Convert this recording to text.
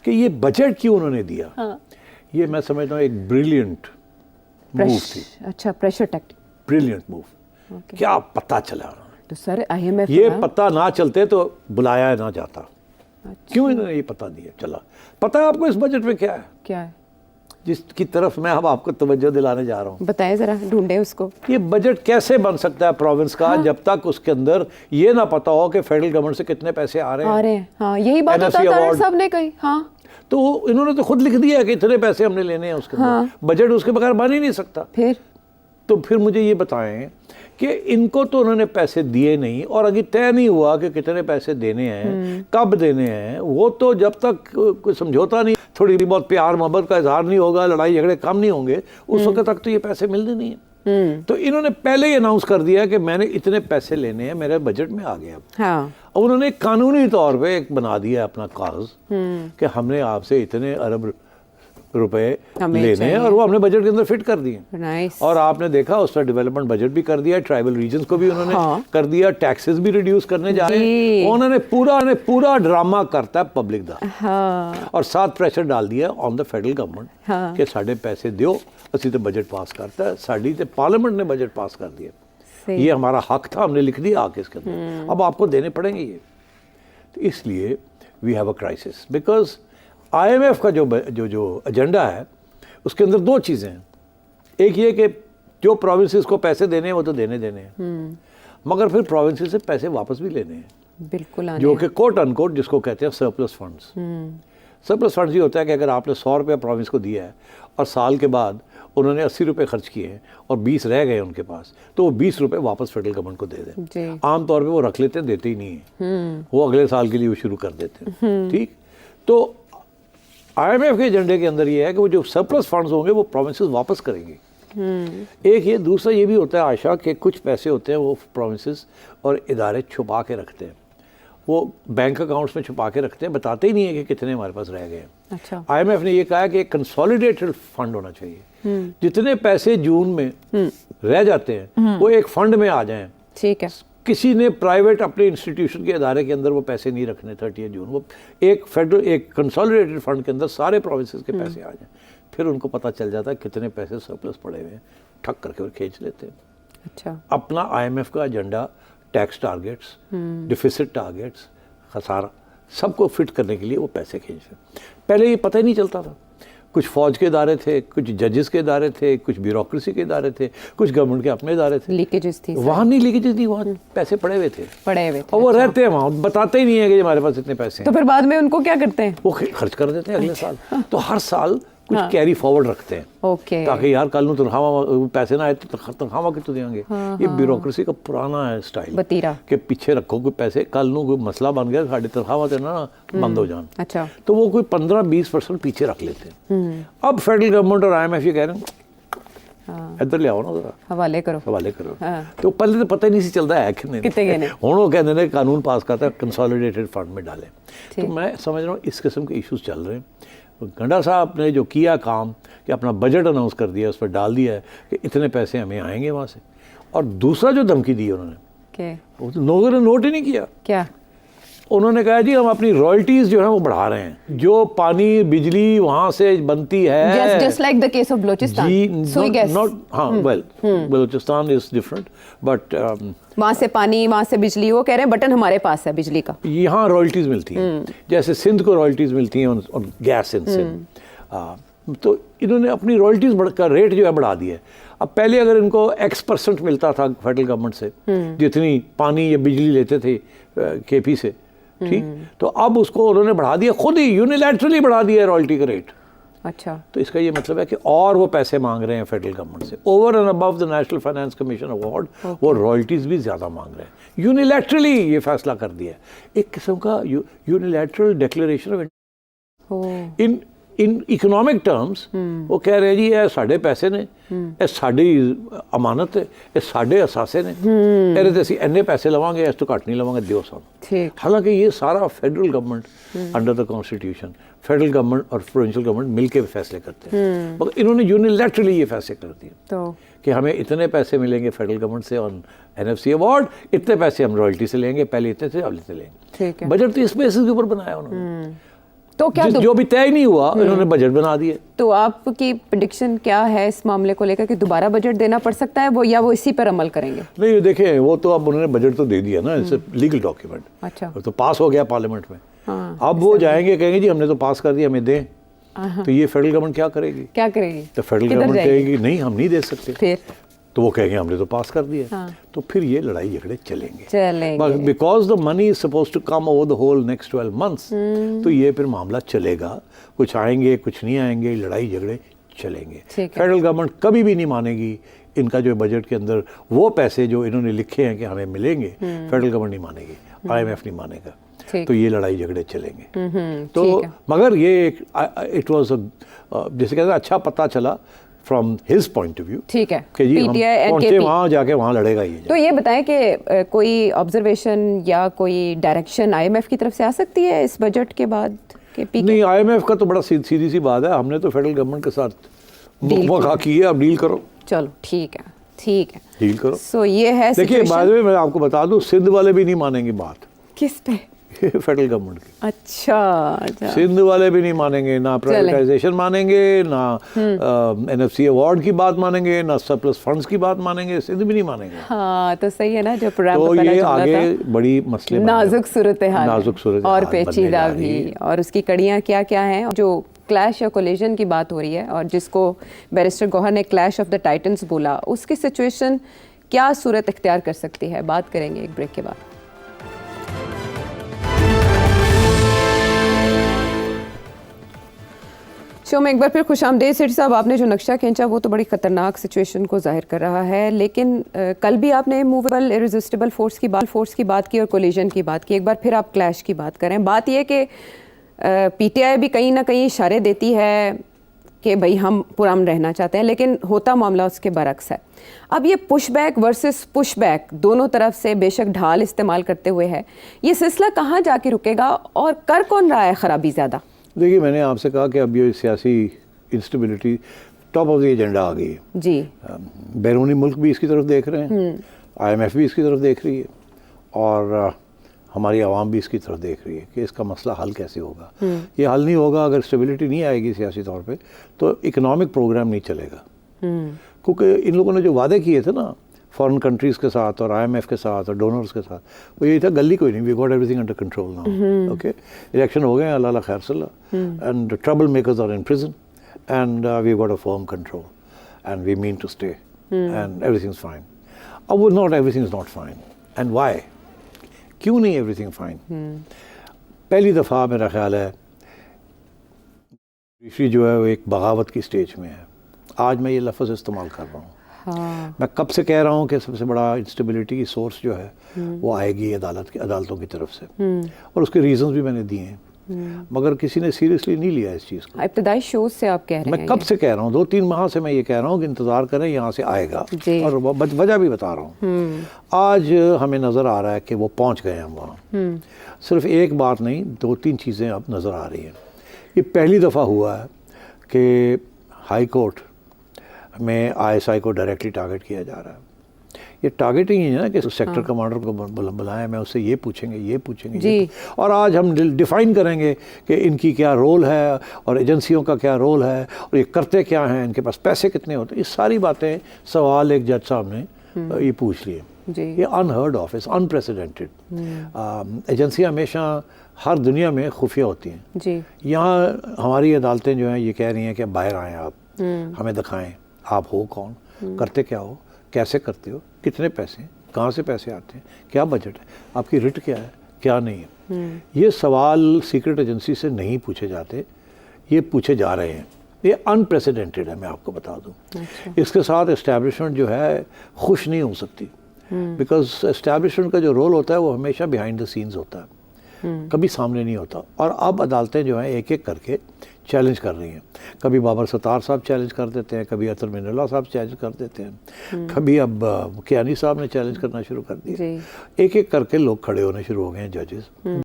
कि ये बजट क्यों उन्होंने दिया। हाँ। ये मैं समझता हूँ एक ब्रिलियंट मूव थी। अच्छा, प्रेशर टैक्टिक, ब्रिलियंट मूव। क्या पता चला तो सर IMF ये पता ना चलते तो बुलाया ना जाता। अच्छा। क्यों इन्होंने ये पता दिया चला। पता है आपको इस बजट में क्या है? क्या है जिसकी तरफ मैं अब आपको तवज्जो दिलाने जा रहा हूँ? बताएं जरा, ढूंढे उसको। ये बजट कैसे बन सकता है प्रोविंस का, जब तक उसके अंदर ये ना पता हो कि फेडरल गवर्नमेंट से कितने पैसे आ रहे हैं। हाँ, यही बात तारड़ साहब ने कही। हाँ, तो इन्होंने तो खुद लिख दिया कि इतने पैसे हमने लेने हैं उसके अंदर। बजट उसके बगैर बन ही नहीं सकता। फिर मुझे ये बताएं कि इनको तो उन्होंने पैसे दिए नहीं और अभी तय नहीं हुआ कि कितने पैसे देने हैं, कब देने हैं। वो तो जब तक कोई समझौता नहीं, थोड़ी बहुत प्यार मोहब्बत का इजहार नहीं होगा, लड़ाई झगड़े कम नहीं होंगे, उस वक्त तक तो ये पैसे मिलने नहीं है। तो इन्होंने पहले ही अनाउंस कर दिया कि मैंने इतने पैसे लेने हैं, मेरे बजट में आ गया। हाँ। और उन्होंने कानूनी तौर पे एक बना दिया अपना कागज कि हमने आपसे इतने अरब रुपए लेने हैं और वो हमने बजट के अंदर फिट कर दिए। और आपने देखा उस पर डेवलपमेंट बजट भी कर दिया, ट्राइबल रीजन्स को भी उन्होंने कर दिया, टैक्सेस भी रिड्यूस करने जा रहे हैं। उन्होंने पूरा ड्रामा करता है पब्लिक दा। और साथ प्रेशर डाल दिया ऑन द फेडरल गवर्नमेंट कि साढ़े पैसे दियो, असि तो बजट पास करता है, साड़ी तो पार्लियामेंट ने बजट पास कर दिया, ये हमारा हक था, हमने लिख दिया आके इसके अंदर, अब आपको देने पड़ेंगे ये। तो इसलिए we have a crisis because IMF का जो एजेंडा है उसके अंदर दो चीज़ें हैं। एक ये कि जो प्रोविंसेस को पैसे देने हैं वो तो देने हैं, मगर फिर प्रोविंसेस से पैसे वापस भी लेने हैं। बिल्कुल। जो कि कोट अनकोट जिसको कहते हैं सरप्लस फंड्स। सरप्लस फंड्स ये होता है कि अगर आपने 100 रुपये प्रोविंस को दिया है और साल के बाद उन्होंने 80 रुपये खर्च किए हैं और 20 रह गए उनके पास, तो वो 20 रुपये वापस फेडरल गवर्नमेंट को दे दें। आमतौर पर वो रख लेते हैं, देते ही नहीं है, वो अगले साल के लिए वो शुरू कर देते हैं। ठीक। तो IMF के एजेंडे के अंदर ये है कि वो जो सरप्लस फंड्स होंगे वो प्रोविंसेस वापस करेंगे। एक ये, दूसरा ये भी होता है आशा कि कुछ पैसे होते हैं वो प्रोविंसेस और इदारे छुपा के रखते हैं, वो बैंक अकाउंट्स में छुपा के रखते हैं, बताते ही नहीं है कि कितने हमारे पास रह गए हैं। अच्छा। IMF ने ये कहा है कि एक कंसोलिडेटेड फंड होना चाहिए, जितने पैसे जून में रह जाते हैं वो एक फंड में आ जाएं। ठीक है। किसी ने प्राइवेट अपने इंस्टीट्यूशन के अदारे के अंदर वो पैसे नहीं रखने 30 जून, वो एक फेडरल एक कंसोलिडेटेड फंड के अंदर सारे प्रोविंसेस के पैसे आ जाएं। फिर उनको पता चल जाता है कितने पैसे सरप्लस पड़े हुए हैं, ठक करके वो खींच लेते हैं। अच्छा। अपना IMF का agenda tax targets, deficit targets, खसारा सबको फिट करने के लिए वो पैसे खींचते। पहले ये पता ही नहीं चलता था। कुछ फौज के इदारे थे, कुछ जजेस के इदारे थे, कुछ ब्यूरोक्रेसी के इदारे थे, कुछ गवर्नमेंट के अपने इदारे थे। लीकेजेस थी वहाँ, नहीं लीकेजेस थी, वहाँ पैसे पड़े हुए थे और वो रहते हैं वहाँ, बताते ही नहीं है कि हमारे पास इतने पैसे हैं। तो फिर बाद में उनको क्या करते हैं? वो खर्च कर देते हैं अगले साल। तो हर साल कुछ कैरी फॉरवर्ड रखते हैं। ताकि यार कल ਨੂੰ तनख्वाह पैसे ना आए तो तनख्वाह कितों देंगे। ये ब्यूरोक्रेसी का पुराना है स्टाइल कि पीछे रखो कोई पैसे, कल ਨੂੰ कोई मसला बन गया साड़ी तनख्वाह तो ना बंद हो जान। अच्छा। तो वो कोई 15-20% पीछे रख लेते हैं। अब फेडरल गवर्नमेंट और IMF ये कह रहे हैं इधर ले आओ ना जरा, हवाले करो। तो पहले तो पता ही नहीं सी चलता है कितने हुण वो कहते हैं कानून पास करता है कंसोलिडेटेड फंड में डाले। तो मैं समझ रहा हूँ इस किस्म के इशूज़ चल रहे हैं। गंडा साहब ने जो किया काम कि अपना बजट अनाउंस कर दिया, उस पर डाल दिया है कि इतने पैसे हमें आएंगे वहाँ से। और दूसरा जो धमकी दी उन्होंने, वो तो लोगों ने नोट ही नहीं किया। क्या? उन्होंने कहा जी हम अपनी रॉयल्टीज जो है वो बढ़ा रहे हैं, जो पानी बिजली वहाँ से बनती है, just like the case of Balochistan. Balochistan is different but वहाँ से पानी, वहाँ से बिजली, वो कह रहे हैं बटन हमारे पास है बिजली का। यहाँ रॉयल्टीज मिलती हैं, जैसे सिंध को रॉयल्टीज मिलती हैं और गैस इन सिंध। तो इन्होंने अपनी रॉयल्टीज का रेट जो है बढ़ा दिया है। अब पहले अगर इनको X% मिलता था फेडरल गवर्नमेंट से, जितनी पानी या बिजली लेते थे KP से, ठीक, तो अब उसको उन्होंने बढ़ा दिया, खुद ही यूनिलैटरली बढ़ा दिया रॉयल्टी का रेट। अच्छा। तो इसका ये मतलब है कि और वो पैसे मांग रहे हैं फेडरल गवर्नमेंट से, over and above the national finance commission award, वो रॉयल्टीज भी ज़्यादा मांग रहे हैं। यूनिलैटरली ये फैसला कर दिया, एक किस्म का unilateral declaration of in economic terms. वो कह रहे हैं जी ये साढ़े पैसे ने, ये साड़ी अमानत है, ये साढ़े असासे ने, ਇਹਦੇ ਤੇ ਅਸੀਂ ਇੰਨੇ पैसे लवांगे, इस तो घट नहीं लवांगे, दियो सानू। हालांकि ये सारा federal government under the constitution, federal government और प्रोविंशियल गवर्नमेंट मिलके फैसले करते हैं, मगर इन्होंने यूनिलैटरली ये फैसले कर दिए तो कि हमें इतने पैसे मिलेंगे फेडरल गवर्नमेंट से ऑन NFC अवार्ड, इतने पैसे हम रॉयल्टी से लेंगे, पहले इतने थे अब इतने लेंगे। बजट तो इस बेसिस के ऊपर बनाया उन्होंने। तो क्या जो भी तय नहीं हुआ इन्होंने बजट बना दिए। तो आपकी प्रेडिक्शन क्या है इस मामले को लेकर कि दोबारा बजट देना पड़ सकता है वो, या वो इसी पर अमल करेंगे? नहीं देखिए, वो तो अब उन्होंने बजट तो दे दिया ना, इट्स लीगल डॉक्यूमेंट। अच्छा, तो पास हो गया पार्लियामेंट में। हाँ, अब वो जाएंगे, कहेंगे जी हमने तो पास कर दिया, हमें दें। तो ये फेडरल गवर्नमेंट क्या करेगी? क्या करेगी? तो फेडरल गवर्नमेंट कहेगी नहीं हम नहीं दे सकते, फिर तो वो कहेंगे हमने तो पास कर दिया। हाँ। तो फिर ये लड़ाई झगड़े चलेंगे। Because the money is suppose to come over the whole next 12 months, तो ये फिर मामला चलेगा। कुछ आएंगे कुछ नहीं आएंगे, लड़ाई झगड़े चलेंगे। फेडरल गवर्नमेंट कभी भी नहीं मानेगी इनका जो बजट के अंदर वो पैसे जो इन्होंने लिखे हैं कि हमें मिलेंगे, फेडरल गवर्नमेंट नहीं मानेगी, IMF नहीं मानेगा। तो ये लड़ाई झगड़े चलेंगे। तो मगर ये इट वाज जैसे कहते हैं अच्छा पता चला from his point of view. ठीक है कि जी हम पहुंचे वहाँ जाके वहाँ लड़ेगा ये। तो ये बताएं कि कोई ऑब्जर्वेशन या कोई डायरेक्शन IMF की तरफ से आ सकती है इस बजट के बाद के पीके? नहीं, IMF का तो बड़ा सीधी सी बात है, हमने तो फेडरल गवर्नमेंट के साथ मुखाखा की है, अब डील करो। चलो ठीक है डील करो। सो ये है देखिए बाद में मैं आपको बता दूं, सिंध वाले भी नहीं मानेंगे बात। किस पे? फेडरल गवर्नमेंट की। अच्छा। सिंध वाले भी नहीं मानेंगे, ना प्राइवेटाइजेशन मानेंगे, ना NFC अवार्ड की बात मानेंगे, ना सरप्लस फंड्स की बात मानेंगे, सिंध भी नहीं मानेंगे। हाँ तो सही है ना, जो प्रोग्राम तो ये आगे बड़ी मसले, नाजुक सूरत हाल और पेचीदा भी, और उसकी कड़ियाँ क्या क्या हैं। जो क्लैश या कोलिजन की बात हो रही है और जिसको बैरिस्टर गौहर ने क्लैश ऑफ द टाइटन्स बोला, उसकी सिचुएशन क्या सूरत इख्तियार कर सकती है, बात करेंगे एक ब्रेक के बाद। शो में एक बार फिर खुशामदीद। सेठी साहब, आपने जो नक्शा खींचा वो तो बड़ी ख़तरनाक सिचुएशन को जाहिर कर रहा है, लेकिन कल भी आपने मूवेबल इरिजिस्टिबल फोर्स की बात की और कोलिजन की बात की। एक बार फिर आप क्लैश की बात करें। बात यह कि PTI भी कहीं ना कहीं इशारे देती है कि भाई हम पुरअमन रहना चाहते हैं, लेकिन होता मामला उसके बरक्स है। अब ये पुशबैक वर्सेस पुशबैक दोनों तरफ से बेशक ढाल इस्तेमाल करते हुए है, ये सिलसिला कहाँ जाके रुकेगा और कर कौन रहा है ख़राबी ज़्यादा? देखिए, मैंने आपसे कहा कि अब ये सियासी instability top of the agenda आ गई है जी। बैरूनी मुल्क भी इसकी तरफ देख रहे हैं, IMF भी इसकी तरफ देख रही है, और हमारी आवाम भी इसकी तरफ देख रही है कि इसका मसला हल कैसे होगा। ये हल नहीं होगा अगर स्टेबिलिटी नहीं आएगी सियासी तौर पे, तो इकोनॉमिक प्रोग्राम नहीं चलेगा। क्योंकि इन लोगों ने जो वादे किए थे ना फॉरेन कंट्रीज़ के साथ और IMF के साथ और डोनर्स के साथ, वो यही था गली कोई नहीं, we got everything under control now. Okay, election हो गए, अल्लाह खैर सल्ला, and trouble makers are in prison and we got a firm control and we mean to stay and everything is fine. अब वो not everything is not fine, and why, क्यों नहीं everything fine? पहली दफ़ा मेरा ख्याल है ऋषि जो है वो एक बगावत की स्टेज में है। आज मैं ये लफ्ज़ इस्तेमाल कर रहा हूँ। हाँ। मैं कब से कह रहा हूँ कि सबसे बड़ा इंस्टेबिलिटी की सोर्स जो है वो आएगी अदालतों की तरफ से, और उसके रीजंस भी मैंने दिए हैं, मगर किसी ने सीरियसली नहीं लिया इस चीज़ को। इब्तदाई शोज से आप कह रहे हैं? मैं कब से कह रहा हूँ, 2-3 माह से मैं ये कह रहा हूँ कि इंतज़ार करें, यहाँ से आएगा, और वजह भी बता रहा हूँ। आज हमें नज़र आ रहा है कि वो पहुँच गए हैं वहाँ। सिर्फ एक बात नहीं, 2-3 चीज़ें अब नज़र आ रही हैं। ये पहली दफ़ा हुआ है कि हाई कोर्ट में ISI को डायरेक्टली टारगेट किया जा रहा है। ये टारगेटिंग ही है ना कि सेक्टर कमांडर को बुलाया, मैं उससे ये पूछेंगे ये, और आज हम डिफ़ाइन करेंगे कि इनकी क्या रोल है और एजेंसियों का क्या रोल है और ये करते क्या हैं, इनके पास पैसे कितने होते हैं। ये सारी बातें सवाल एक जज साहब ने ये पूछ लिए। ये अनहर्ड ऑफ, इज अनप्रेसिडेंटेड। एजेंसियाँ हमेशा हर दुनिया में खुफिया होती हैं। यहाँ हमारी अदालतें जो हैं ये कह रही हैं कि बाहर आएँ आप, हमें दिखाएं आप हो कौन, करते क्या हो, कैसे करते हो, कितने पैसे, कहाँ से पैसे आते हैं, क्या बजट है, आपकी रिट क्या है, क्या नहीं है। ये सवाल सीक्रेट एजेंसी से नहीं पूछे जाते, ये पूछे जा रहे हैं। ये अनप्रेसिडेंटेड है, मैं आपको बता दूं। इसके साथ एस्टैब्लिशमेंट जो है खुश नहीं हो सकती, बिकॉज एस्टैब्लिशमेंट का जो रोल होता है वो हमेशा बिहाइंड द सीन्स होता है, कभी सामने नहीं होता। और अब अदालतें जो हैं एक एक करके चैलेंज कर रही हैं। कभी बाबर सत्तार साहब चैलेंज कर देते हैं, कभी अतर मिनल्ला साहब चैलेंज कर देते हैं, कभी अब कियानी साहब ने चैलेंज करना शुरू कर दिया। एक एक करके लोग खड़े होने शुरू हो गए हैं, जजेस।